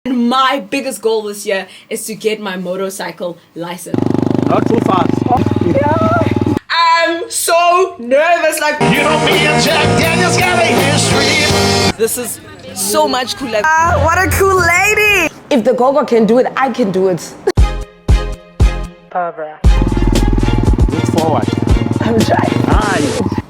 My biggest goal this year is to get my motorcycle license. Not too fast. Yeah. I'm so nervous. Like, you know me and Jack Daniels got a history. This is so much cooler. What a cool lady. If the gogo can do it, I can do it. Barbara. Look forward. I'm trying.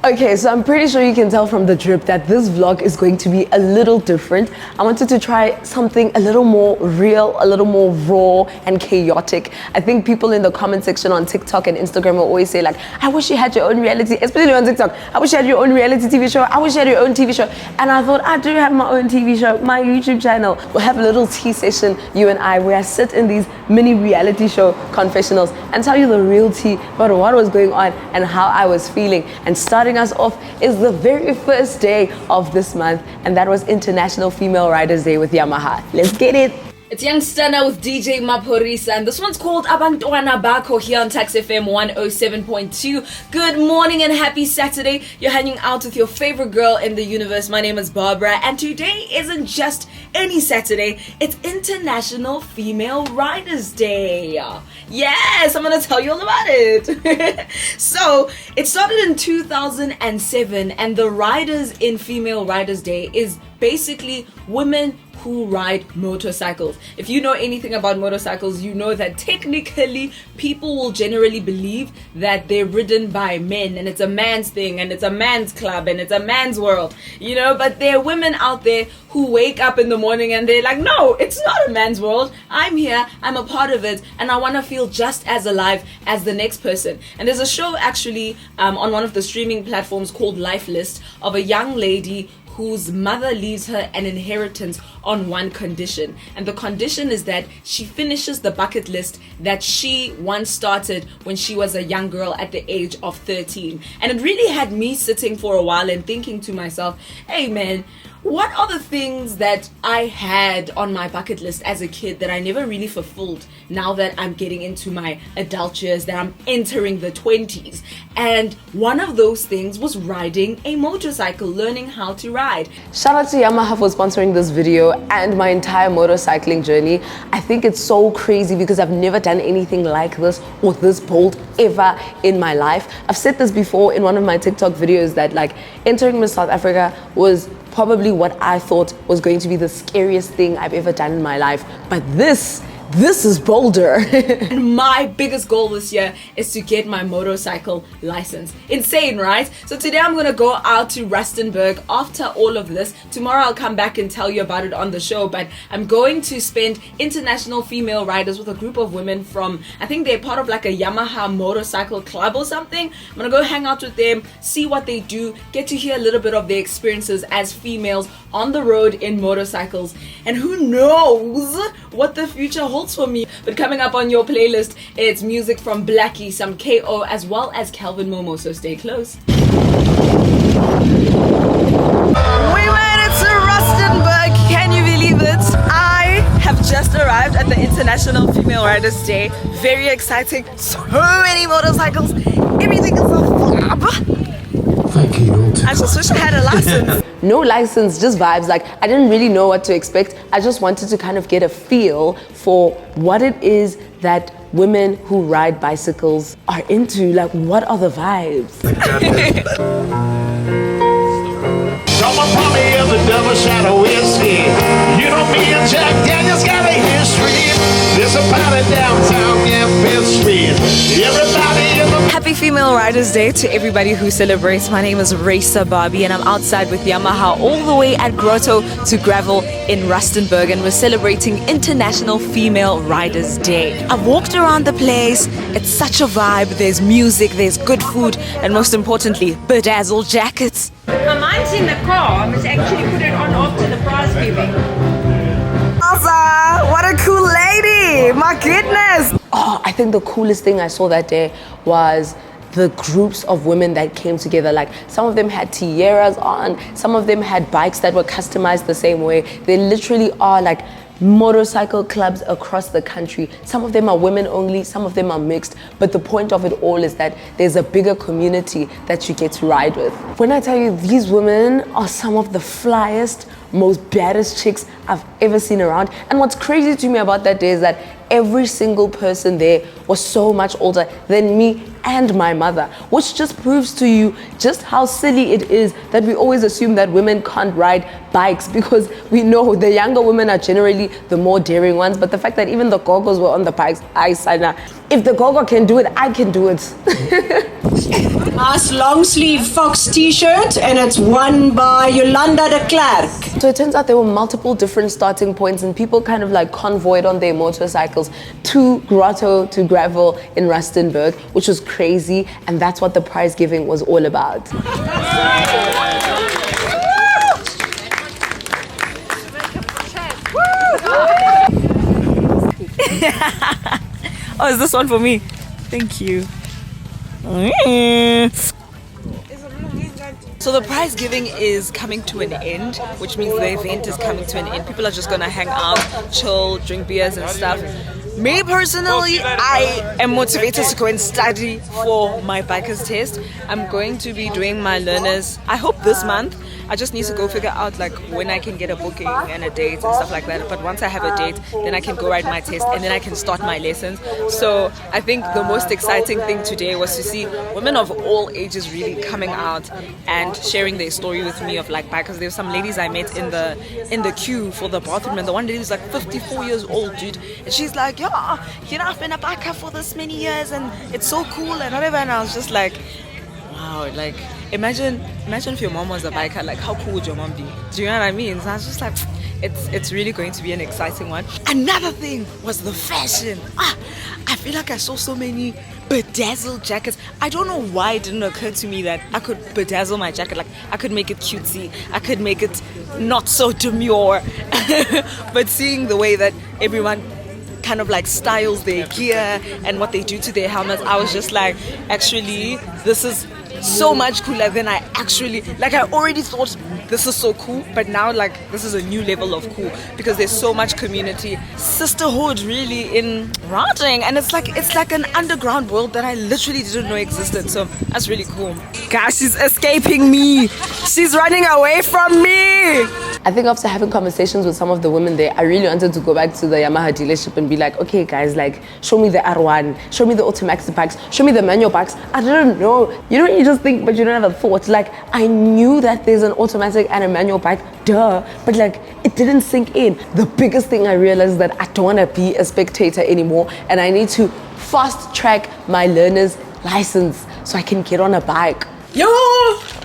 Okay, so I'm pretty sure you can tell from the drip that this vlog is going to be a little different. I wanted to try something a little more real, a little more raw and chaotic. I think people in the comment section on TikTok and Instagram will always say like, I wish you had your own reality, especially on TikTok. I wish you had your own reality TV show. I wish you had your own TV show. And I thought, I do have my own TV show, my YouTube channel. We'll have a little tea session, you and I, where I sit in these mini reality show confessionals and tell you the real tea about what was going on and how I was feeling. And starting us off is the very first day of this month, and that was International Female Riders Day with Yamaha. Let's get it. It's Young Stunner with DJ Maphorisa, and this one's called Abantwana Bakho here on Tax FM 107.2. Good morning and happy Saturday. You're hanging out with your favorite girl in the universe. My name is Barbara, and today isn't just any Saturday, it's International Female Riders Day. Yes, I'm gonna tell you all about it. So, it started in 2007, and the riders in Female Riders Day is basically women who ride motorcycles. If you know anything about motorcycles, you know that technically people will generally believe that they're ridden by men and it's a man's thing and it's a man's club and it's a man's world, you know, but there are women out there who wake up in the morning and they're like, no, it's not a man's world. I'm here, I'm a part of it, and I want to feel just as alive as the next person. And there's a show actually on one of the streaming platforms called Life List of a young lady whose mother leaves her an inheritance on one condition. And the condition is that she finishes the bucket list that she once started when she was a young girl at the age of 13. And it really had me sitting for a while and thinking to myself, hey man, what are the things that I had on my bucket list as a kid that I never really fulfilled now that I'm getting into my adult years, that I'm entering the 20s? And one of those things was riding a motorcycle, learning how to ride. Shout out to Yamaha for sponsoring this video and my entire motorcycling journey. I think it's so crazy because I've never done anything like this or this bold ever in my life. I've said this before in one of my TikTok videos that like entering Miss South Africa was probably what I thought was going to be the scariest thing I've ever done in my life. But this is bolder. And my biggest goal this year is to get my motorcycle license. Insane, right? So today I'm going to go out to Rustenburg after all of this. Tomorrow I'll come back and tell you about it on the show, but I'm going to spend International Female Riders with a group of women from, I think they're part of like a Yamaha motorcycle club or something. I'm going to go hang out with them, see what they do, get to hear a little bit of their experiences as females on the road in motorcycles. And who knows what the future holds for me. But coming up on your playlist, it's music from Blackie, some KO, as well as Calvin Momo, so stay close. We made it to Rustenburg. Can you believe it? I have just arrived at the International Female Riders Day. Very exciting. So many motorcycles. Everything is a fab. Thank you. I just wish I had a license. No license, just vibes. Like, I didn't really know what to expect. I just wanted to kind of get a feel for what it is that women who ride bicycles are into. Like, what are the vibes? Someone pour me of the double shot of whiskey. You know me and Jack Daniels got a history. There's a party downtown, yeah, Fifth Street. Everybody in the Happy Female Riders Day to everybody who celebrates. My name is Racer Barbie and I'm outside with Yamaha all the way at Grotto to Gravel in Rustenburg, and we're celebrating International Female Riders Day. I've walked around the place. It's such a vibe. There's music, there's good food, and most importantly, bedazzled jackets. Mine's in the car. I must actually put it on after the prize giving. Elsa, what a cool lady. My goodness. Oh, I think the coolest thing I saw that day was the groups of women that came together. Like, some of them had tiaras on, some of them had bikes that were customized the same way. They literally are like motorcycle clubs across the country. Some of them are women only, some of them are mixed, but the point of it all is that there's a bigger community that you get to ride with. When I tell you, these women are some of the flyest, most baddest chicks I've ever seen around. And what's crazy to me about that day is that every single person there was so much older than me and my mother, which just proves to you just how silly it is that we always assume that women can't ride bikes, because we know the younger women are generally the more daring ones. But the fact that even the gogos were on the bikes, I sign up. If the gogo can do it, I can do it. Nice long sleeve Fox t-shirt, and it's won by Yolanda de Klerk. So it turns out there were multiple different starting points, and people kind of like convoyed on their motorcycles to Grotto to Gravel in Rustenburg, which was crazy, and that's what the prize giving was all about. Oh, is this one for me? Thank you. So the prize giving is coming to an end, which means the event is coming to an end. People are just gonna hang out, chill, drink beers and stuff. Me personally, I am motivated to go and study for my biker's test. I'm going to be doing my learners, I hope this month. I just need to go figure out like when I can get a booking and a date and stuff like that. But once I have a date, then I can go write my test and then I can start my lessons. So I think the most exciting thing today was to see women of all ages really coming out and sharing their story with me of like bikers. There were some ladies I met in the queue for the bathroom, and the one lady was like 54 years old, dude, and she's like, yeah, you know, I've been a biker for this many years and it's so cool and whatever. And I was just like, wow, like imagine if your mom was a biker, like how cool would your mom be? Do you know what I mean? So I was just like, it's really going to be an exciting one. Another thing was the fashion. I feel like I saw so many bedazzled jackets. I don't know why it didn't occur to me that I could bedazzle my jacket. Like I could make it cutesy, I could make it not so demure. But seeing the way that everyone kind of like styles their gear and what they do to their helmets, I was just like, actually, this is so much cooler than I actually, like I already thought this is so cool, but now like this is a new level of cool because there's so much community, sisterhood really in riding, and it's like an underground world that I literally didn't know existed. So that's really cool. Gosh, she's escaping me. She's running away from me. I think after having conversations with some of the women there, I really wanted to go back to the Yamaha dealership and be like, okay guys, like show me the R1, show me the Automax bikes, show me the manual bikes. I didn't know. You know, you just think, but you don't have a thought. Like I knew that there's an automatic and a manual bike, duh, but like it didn't sink in. The biggest thing I realized is that I don't want to be a spectator anymore, and I need to fast track my learner's license so I can get on a bike. Yo!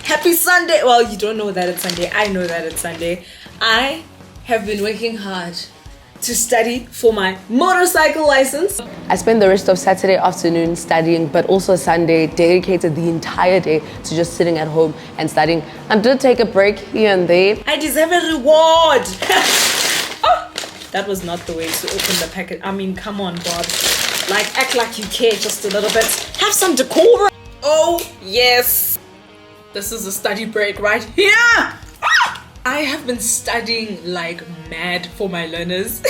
Happy Sunday! Well, you don't know that it's Sunday. I know that it's Sunday. I have been working hard to study for my motorcycle license. I spent the rest of Saturday afternoon studying, but also Sunday dedicated the entire day to just sitting at home and studying. I did take a break here and there. I deserve a reward! Oh, that was not the way to open the packet. I mean, come on, Bob. Like, act like you care just a little bit. Have some decorum. Oh, yes. This is a study break right here. I have been studying like mad for my learners.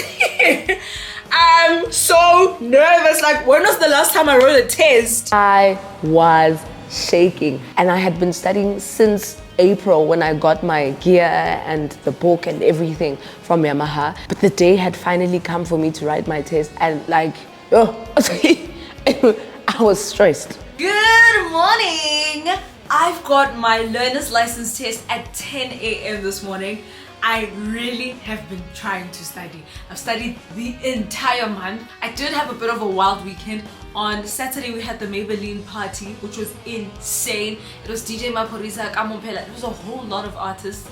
I'm so nervous. Like, when was the last time I wrote a test? I was shaking, and I had been studying since April when I got my gear and the book and everything from Yamaha. But the day had finally come for me to write my test, and like, I was stressed. Good morning. I've got my learner's license test at 10 a.m. this morning. I really have been trying to study. I've studied the entire month. I did have a bit of a wild weekend. On Saturday we had the Maybelline party, which was insane. It was DJ Maphorisa, Kamompela. It was a whole lot of artists,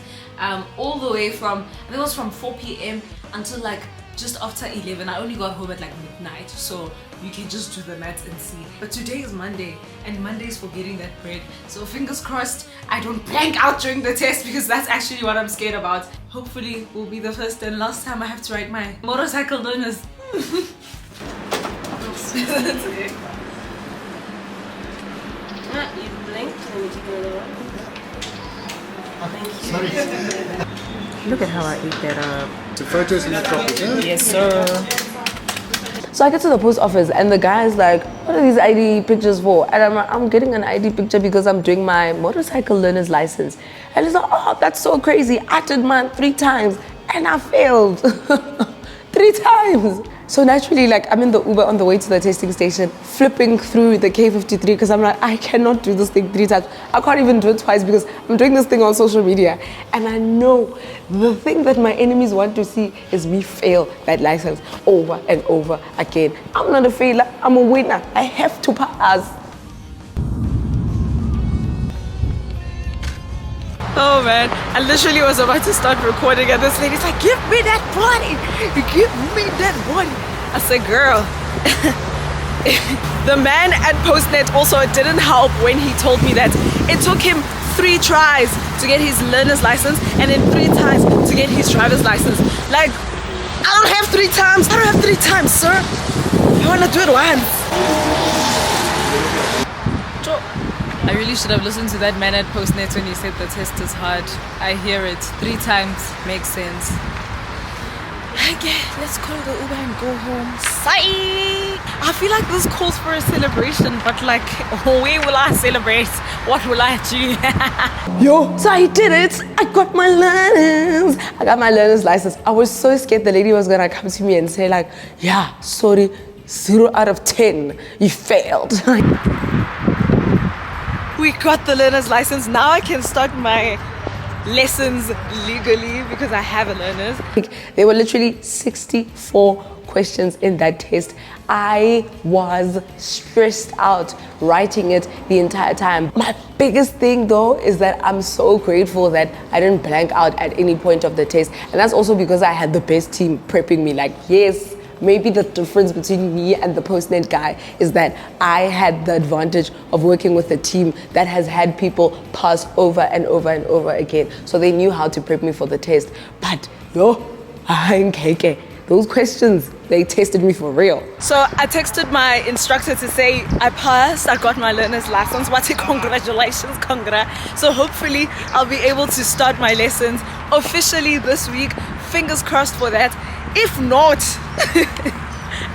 all the way from, I think it was from 4 p.m. until like just after 11. I only got home at like midnight, so you can just do the maths and see. But today is Monday, and Monday is for getting that bread. So fingers crossed I don't blank out during the test, because that's actually what I'm scared about. Hopefully will be the first and last time I have to write my motorcycle learners. That's okay. You blinked. Let me take another one. Thank you. Look at how I ate that up. The photos in the copies, huh? Yes, sir. So I get to the post office and the guy is like, what are these ID pictures for? And I'm like, I'm getting an ID picture because I'm doing my motorcycle learner's license. And he's like, oh, that's so crazy. I did mine 3 times and I failed 3 times. So naturally, like, I'm in the Uber on the way to the testing station, flipping through the K53 because I'm like, I cannot do this thing 3 times. I can't even do it twice because I'm doing this thing on social media. And I know the thing that my enemies want to see is me fail that license over and over again. I'm not a failure, I'm a winner. I have to pass. Oh man, I literally was about to start recording and this lady's like, give me that body, give me that body. I said, girl, the man at Postnet also didn't help when he told me that it took him 3 tries to get his learner's license and then 3 times to get his driver's license. Like, I don't have 3 times, I don't have 3 times, sir. I wanna do it once. I really should have listened to that man at Postnet when he said the test is hard. I hear it 3 times, makes sense. Okay, let's call the Uber and go home. Psych! I feel like this calls for a celebration, but like, where will I celebrate? What will I do? Yo, so I did it. I got my learners. I got my learner's license. I was so scared the lady was gonna come to me and say like, yeah, sorry, 0 out of 10, you failed. We got the learner's license. Now I can start my lessons legally because I have a learner's. There were literally 64 questions in that test. I was stressed out writing it the entire time. My biggest thing though is that I'm so grateful that I didn't blank out at any point of the test. And that's also because I had the best team prepping me. Like, yes, maybe the difference between me and the Postnet guy is that I had the advantage of working with a team that has had people pass over and over and over again. So they knew how to prep me for the test. But yo, I ain't KK. Those questions, they tested me for real. So I texted my instructor to say I passed, I got my learner's license. Wati, congratulations, congra. So hopefully I'll be able to start my lessons officially this week. Fingers crossed for that. If not,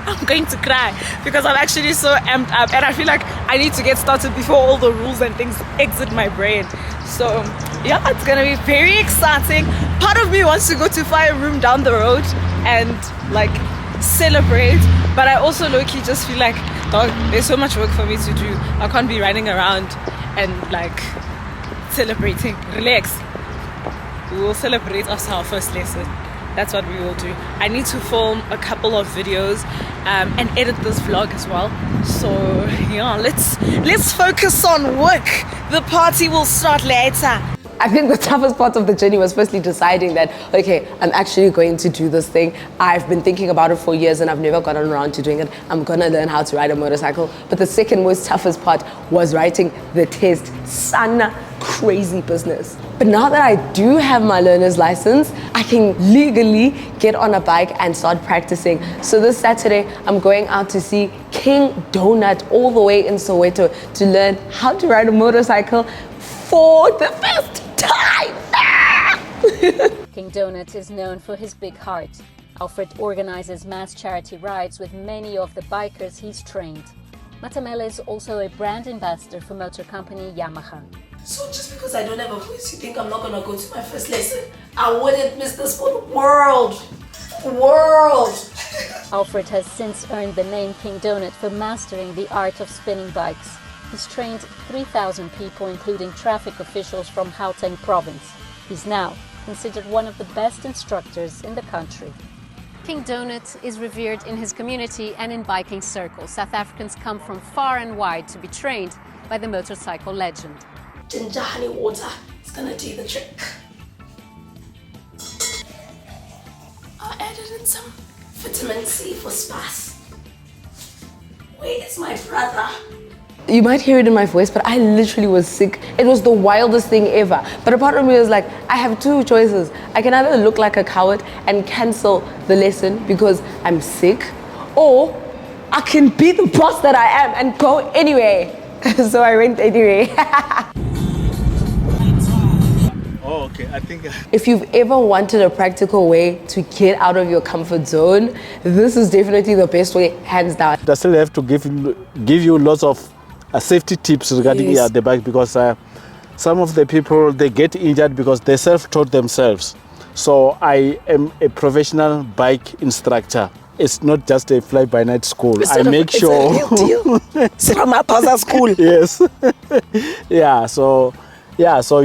I'm going to cry because I'm actually so amped up and I feel like I need to get started before all the rules and things exit my brain. So yeah, it's gonna be very exciting. Part of me wants to go to Fire Room down the road and like celebrate, but I also low-key just feel like, dog, there's so much work for me to do. I can't be running around and like celebrating. Relax. We will celebrate us our first lesson. That's what we will do. I need to film a couple of videos and edit this vlog as well. So yeah, let's focus on work. The party will start later. I think the toughest part of the journey was firstly deciding that, okay, I'm actually going to do this thing. I've been thinking about it for years and I've never gotten around to doing it. I'm gonna learn how to ride a motorcycle. But the second most toughest part was writing the test. Sana crazy business. But now that I do have my learner's license, I can legally get on a bike and start practicing. So this Saturday, I'm going out to see King Donut all the way in Soweto to learn how to ride a motorcycle for the first time. King Donut is known for his big heart. Alfred organizes mass charity rides with many of the bikers he's trained. Matamela is also a brand ambassador for motor company Yamaha. So just because I don't have a voice, you think I'm not gonna go to my first lesson? I wouldn't miss this for the world. Alfred has since earned the name King Donut for mastering the art of spinning bikes. He's trained 3,000 people, including traffic officials from Gauteng province. He's now considered one of the best instructors in the country. King Donut is revered in his community and in biking circles. South Africans come from far and wide to be trained by the motorcycle legend. Ginger honey water is gonna do the trick. I added in some vitamin C for spice. Where is my brother? You might hear it in my voice, but I literally was sick. It was the wildest thing ever. But a part of me was like, I have 2 choices. I can either look like a coward and cancel the lesson because I'm sick, or I can be the boss that I am and go anyway. So I went anyway. Oh, okay. I think If you've ever wanted a practical way to get out of your comfort zone, this is definitely the best way, hands down. I still have to give you lots of safety tips regarding Yes. the bike, because some of the people, they get injured because they self-taught themselves. So I am a professional bike instructor. It's not just a fly-by-night school. I make sure. It's a real deal. It's from a Paza school. Yes. So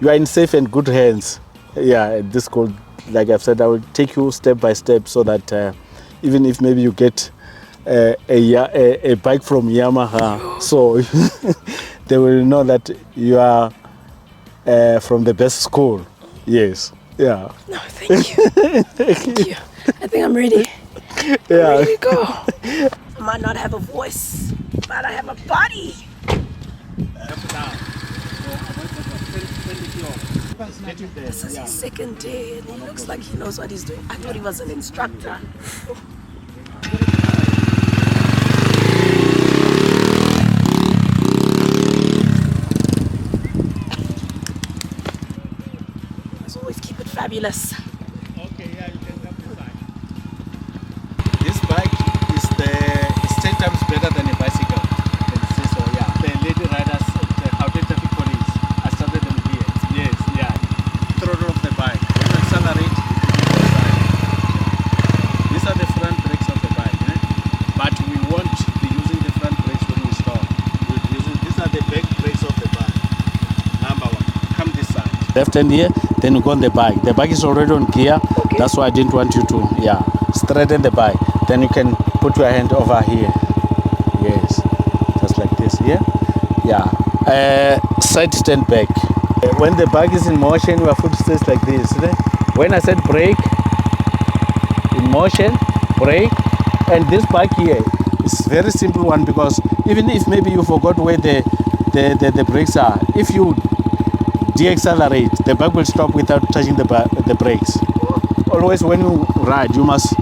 you are in safe and good hands. Yeah, at this school, like I've said, I will take you step by step so that even if maybe you get a bike from Yamaha, so they will know that you are from the best school. Yes. Yeah. No, thank you. Thank you. I think I'm ready. Yeah. Ready to go. I might not have a voice, but I have a body. This is his second day and he looks like he knows what he's doing. I thought he was an instructor. As always, keep it fabulous. Okay, yeah, you can come inside. This bike is 10 times better than a bicycle. Can you say so? Yeah. The lady riders at the Gauteng Traffic Police, I started them here. Yes, yeah. Throttle of the bike. When you accelerate, these are the front brakes of the bike. But we won't be using the front brakes when we stop. These are the back brakes of the bike. Number one. Come this side. Left hand here, then you go on the bike. The bike is already on gear. Okay. That's why I didn't want you to, straighten the bike. Then you can put your hand over here. Yes, just like this. Yeah. Side stand back. When the bike is in motion, your foot stays like this. When I said brake, in motion, brake, and this bike here is very simple one, because even if maybe you forgot where the brakes are, if you de-accelerate, the bike will stop without touching the brakes. Always when you ride, you must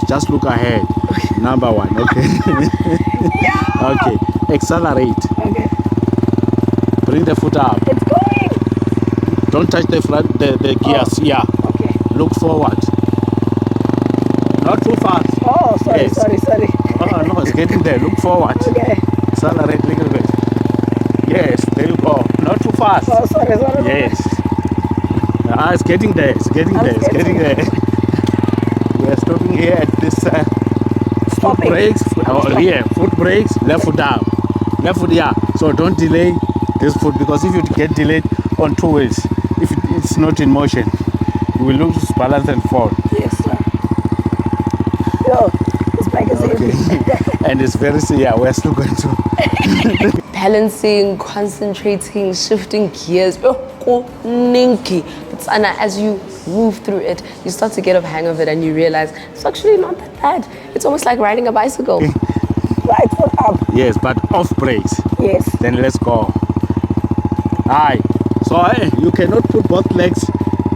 just look ahead. Okay. Number one, okay. Yeah. Okay, accelerate. Okay. Bring the foot up. It's going. Don't touch the gears. Oh. Yeah. Okay. Look forward. Not too fast. Oh, sorry, Yes. sorry. Oh no, it's getting there. Look forward. Okay. Accelerate a little bit. Yes, there you go. Not too fast. Oh, sorry. Yes. It's getting there. It's getting there. We are stopping here at this foot brakes. Foot brakes. Left foot down. Left foot, yeah. So don't delay this foot, because if you get delayed on two wheels, if it's not in motion, you will lose balance and fall. Yes, sir. Yo, this bike is heavy. And it's very, we're still going to. Balancing, concentrating, shifting gears. But as you move through it, you start to get a hang of it and you realize it's actually not that bad. It's almost like riding a bicycle. Right foot up. Yes, but off brakes. Yes. Then let's go. Aye. So you cannot put both legs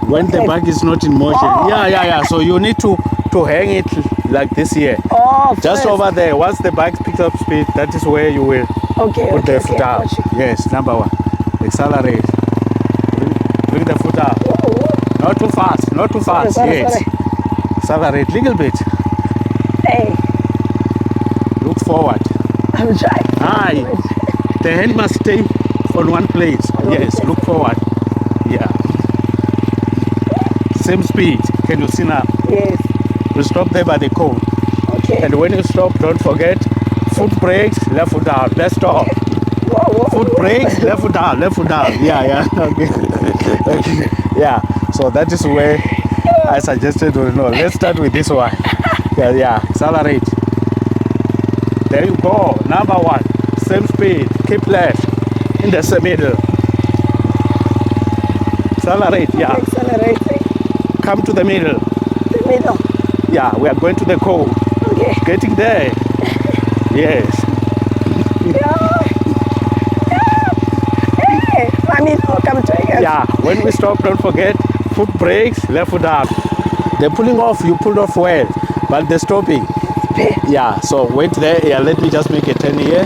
when the bike is not in motion. Oh. Yeah. So you need to hang it like this here. Oh, just first. over there. Once the bike picks up speed, that is where you will put the foot up. Yes, number one. Accelerate. Bring the foot up. Whoa. Not too fast. Sorry. Yes. Accelerate little bit. Hey. Look forward. I'm trying. Aye. The hand must stay on one place. Yes, look forward. Yeah. Same speed. Can you see now? Yes. You stop there by the cone. Okay. And when you stop, don't forget, foot brakes, left foot down. Let's stop. Whoa. Foot brakes, left foot down. Yeah. Okay. Yeah. So that is where I suggested, let's start with this one. Yeah. Accelerate. There you go. Number one. Same speed. Keep left. In the middle. Accelerate. Yeah. Accelerating. Come to the middle. The middle. Yeah. We are going to the cone. Okay. Getting there. Yes. Hey, mommy, come to again. Yeah. When we stop, don't forget foot brakes, left foot up. They're pulling off. You pulled off well, but they're stopping. Yeah. So wait there. Yeah. Let me just make a turn here.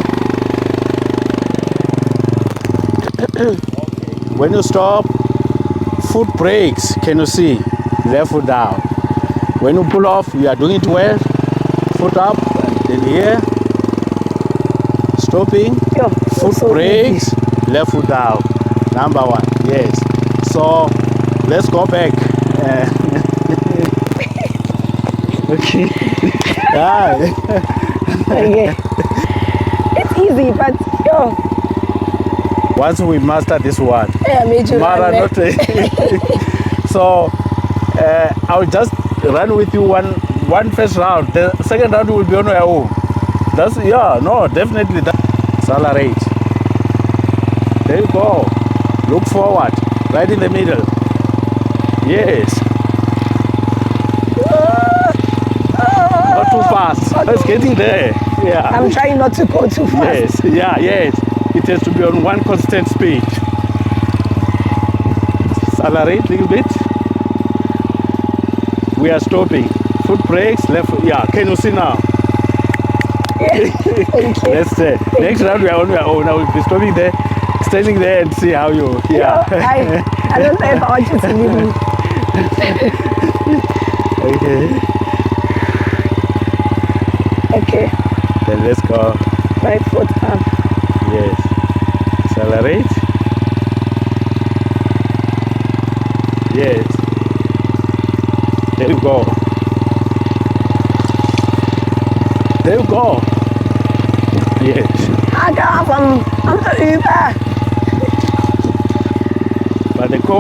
When you stop, foot brakes. Can you see? Left foot down. When you pull off, you are doing it well. Foot up, and then here. Stopping. Foot brakes. Left foot down. Number one. Yes. So let's go back. Okay. Okay. It's easy, but yo. Once we master this one. Yeah, made you Mara, run, not So I will just run with you one first round. The second round will be on your own. That's definitely that. Accelerate. There you go. Look forward. Right in the middle. Yes. Not too fast. It's getting there. Yeah. I'm trying not to go too fast. Yes. It has to be on one constant speed. Accelerate a little bit. We are stopping. Foot brakes, left. Yeah, can you see now? Yes. Thank you. Let's say next round we are on our own. I will be stopping there, standing there and see how you. Yeah. I don't know if I want you to leave me. Okay. Then let's go. Right foot up. Yes. Accelerate. Yes. There you go. There you go. Yes. I'm the Uber. But the go.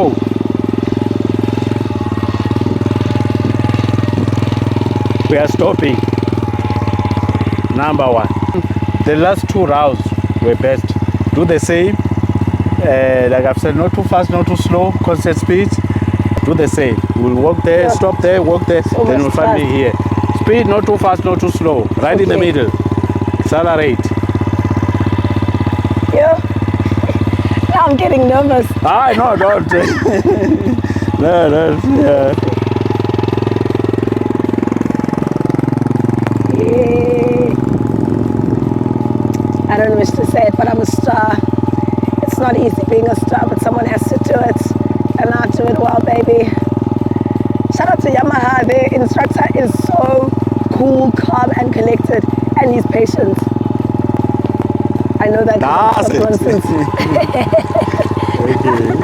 We are stopping. Number one. The last two rounds were best. Do the same. Like I've said, not too fast, not too slow, constant speed. Do the same. We'll walk there, stop there, walk there, So then we'll find me here. Speed, not too fast, not too slow. Right in the middle. Accelerate. Yeah. Now I'm getting nervous. No, don't. No. Yeah. I don't know much to say it, but I'm a star. It's not easy being a star, but someone has to do it. And I'll do it well, baby. Shout out to Yamaha. The instructor is so cool, calm, and collected, and he's patient. I know that. Nonsense. We did it!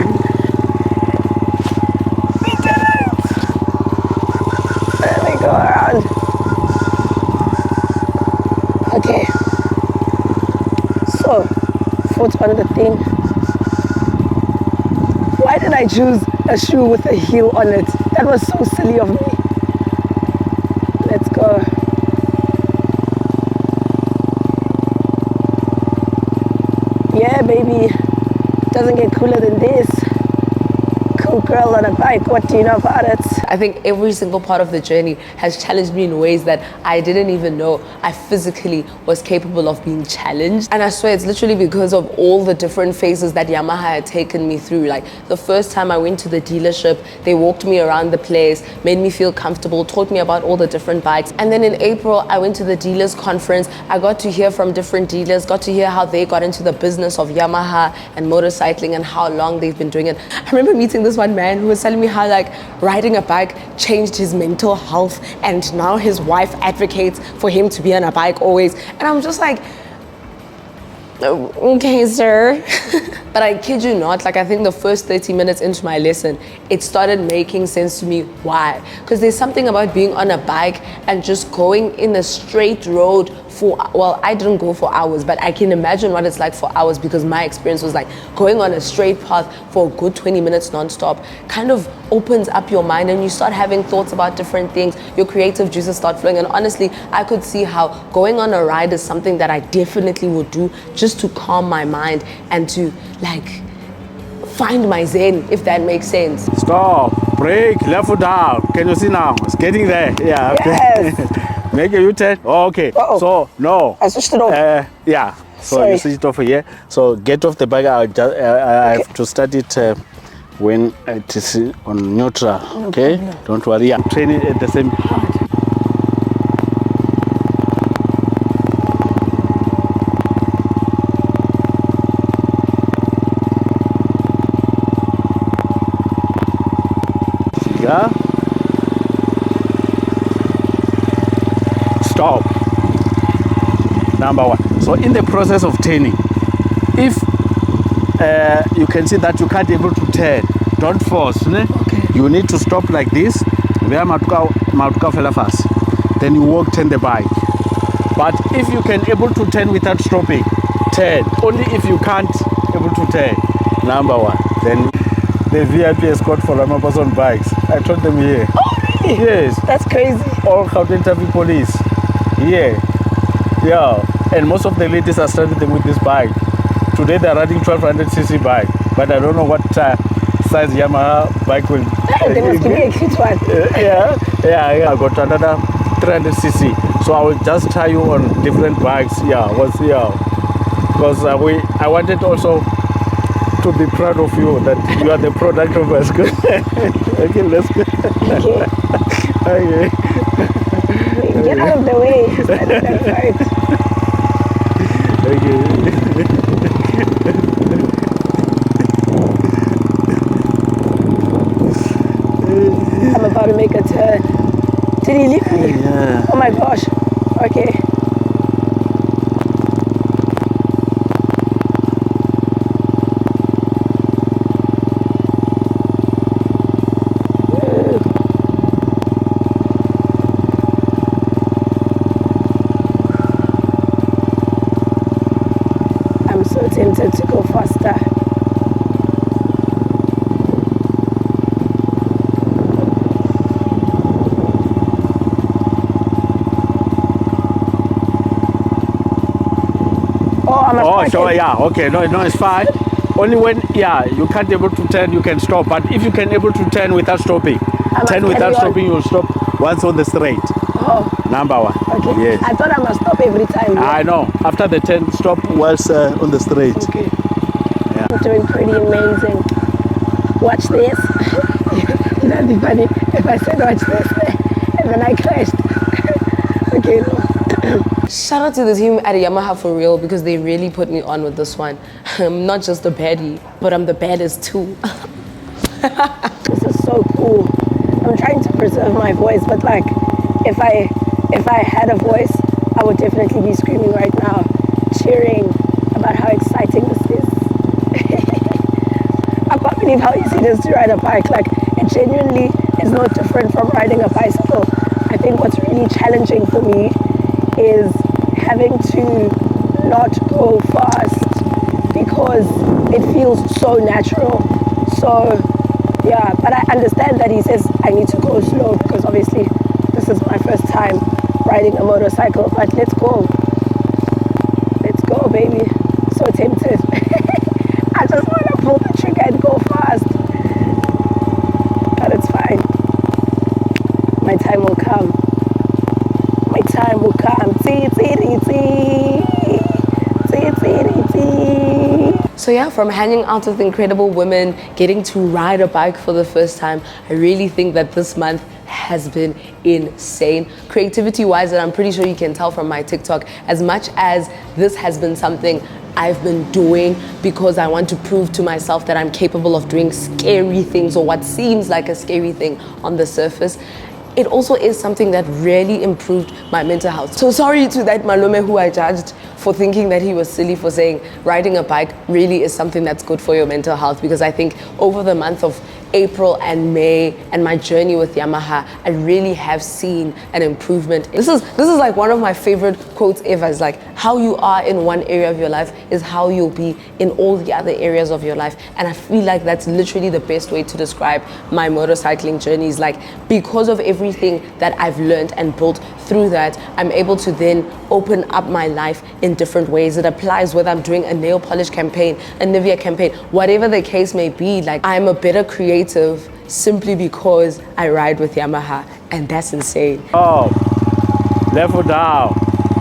Let me go around. Okay. So, foot on the thing. Why did I choose a shoe with a heel on it? That was so silly of me. Let's go. Yeah, baby. Doesn't get cooler than this. Cool girl on a bike. What do you know about it? I think every single part of the journey has challenged me in ways that I didn't even know I physically was capable of being challenged. And I swear it's literally because of all the different phases that Yamaha had taken me through. Like the first time I went to the dealership, they walked me around the place, made me feel comfortable, taught me about all the different bikes. And then in April, I went to the dealers conference. I got to hear from different dealers, got to hear how they got into the business of Yamaha and motorcycling and how long they've been doing it. I remember meeting this one man who was telling me how like riding a bike changed his mental health, and now his wife advocates for him to be on a bike always. And I'm just like, okay, sir. But I kid you not, like I think the first 30 minutes into my lesson, it started making sense to me. Why? Because there's something about being on a bike and just going in a straight road for, well, I didn't go for hours, but I can imagine what it's like for hours, because my experience was like going on a straight path for a good 20 minutes nonstop kind of opens up your mind, and you start having thoughts about different things. Your creative juices start flowing. And honestly, I could see how going on a ride is something that I definitely would do just to calm my mind and to like find my zen, if that makes sense. Stop, brake, left foot down. Can you see now? It's getting there. Yeah, okay. Yes. Make a U-turn. Oh, okay. Uh-oh. So, no. I switched it off. Yeah. So Sorry. you switch it off here. So get off the bike. I have to start it when it is on neutral. Okay? Don't worry. I'm training at the same time. stop. Number one. So in the process of turning, if you can see that you can't able to turn, don't force. Ne? Okay. You need to stop like this. Then you walk, turn the bike. But if you can able to turn without stopping, turn. Only if you can't able to turn. Number one. Then the VIP escort for Ramaphosa bikes. I told them here. Oh, really? Yes. That's crazy. All Gauteng traffic police. Yeah. Yeah. And most of the ladies are starting them with this bike. Today they're riding 1200cc bike. But I don't know what size Yamaha bike will. They must give me a cute one. Yeah. I got another 300cc. So I will just try you on different bikes. Because I wanted also to be proud of you that you are the product of us. Okay, let's go. Okay. Get out of the way. Okay. I'm about to make a turn. Did he leave me? Yeah. Oh my gosh. Okay. I'm so tempted to go faster. Oh, sure, yeah, okay, no, it's fine. Only when, you can't able to turn, you can stop. But if you can able to turn without stopping, you'll stop once on the straight. Oh. Number one. Okay. Yes. I thought I must stop every time. I know. After the turn, stop once on the straight. Okay. Yeah. I'm doing pretty amazing. Watch this. That'd be funny if I said watch this and then I crashed. Okay. Shout out to the team at Yamaha for real because they really put me on with this one. I'm not just a baddie, but I'm the baddest too. This is so cool. I'm trying to preserve my voice, but like if I had a voice, I would definitely be screaming right now, cheering about how exciting this is. I can't believe how easy it is to ride a bike. Like it genuinely is no different from riding a bicycle. I think what's really challenging for me is having to not go fast because it feels so natural. So yeah, but I understand that he says I need to go slow because obviously this is my first time riding a motorcycle, but let's go, baby. So tempted. I just want to pull the trigger and go fast, but it's fine. My time will come. My time will come. So yeah, from hanging out with incredible women, getting to ride a bike for the first time, I really think that this month has been insane. Creativity-wise, and I'm pretty sure you can tell from my TikTok, as much as this has been something I've been doing because I want to prove to myself that I'm capable of doing scary things or what seems like a scary thing on the surface, it also is something that really improved my mental health. So sorry to that Malume who I judged for thinking that he was silly for saying riding a bike really is something that's good for your mental health, because I think over the month of April and May and my journey with Yamaha, I really have seen an improvement. This is like one of my favorite quotes ever. It's like, how you are in one area of your life is how you'll be in all the other areas of your life. And I feel like that's literally the best way to describe my motorcycling journey. Is like, because of everything that I've learned and built through that, I'm able to then open up my life in different ways. It applies whether I'm doing a nail polish campaign, a Nivea campaign, whatever the case may be. Like, I'm a better creative simply because I ride with Yamaha, and that's insane. Oh, level down,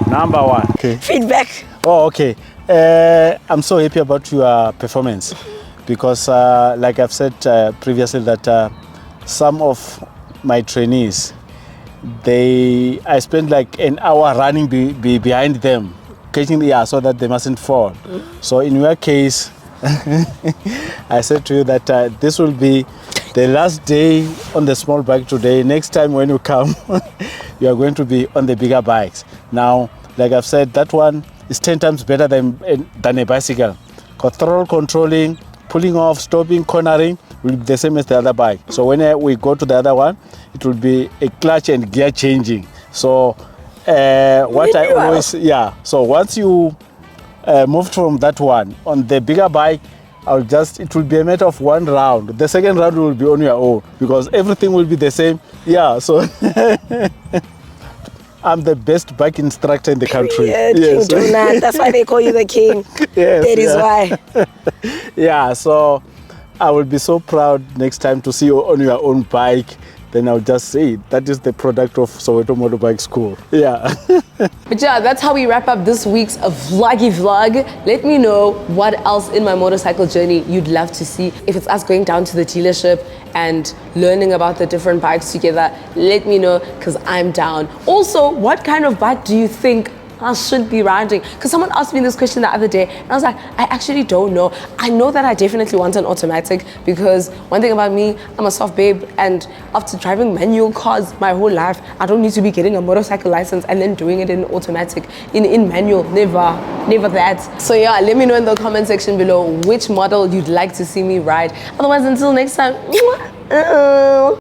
number one. Okay. Feedback. Oh, okay. I'm so happy about your performance because, like I've said previously, that some of my trainees, I spent like an hour running behind them, catching the air so that they mustn't fall. So in your case, I said to you that this will be the last day on the small bike today. Next time when you come, you are going to be on the bigger bikes. Now, like I've said, that one is 10 times better than a bicycle. Because throttle controlling, pulling off, stopping, cornering will be the same as the other bike. So when we go to the other one, it will be a clutch and gear changing. So what I always, so once you moved from that one, on the bigger bike, it will be a matter of one round. The second round will be on your own because everything will be the same. Yeah, so I'm the best bike instructor in the country. Yes. King Donut. That's why they call you the king. Yes, that is why. Yeah, so I will be so proud next time to see you on your own bike. Then I'll just say that is the product of Soweto Motorbike School. Yeah. But yeah, that's how we wrap up this week's vloggy vlog. Let me know what else in my motorcycle journey you'd love to see. If it's us going down to the dealership and learning about the different bikes together, let me know because I'm down. Also, what kind of bike do you think I should be riding? Because someone asked me this question the other day and I was like, I actually don't know. I know that I definitely want an automatic because one thing about me, I'm a soft babe, and after driving manual cars my whole life, I don't need to be getting a motorcycle license and then doing it in automatic. In manual, never that. So yeah, let me know in the comment section below which model you'd like to see me ride. Otherwise, until next time.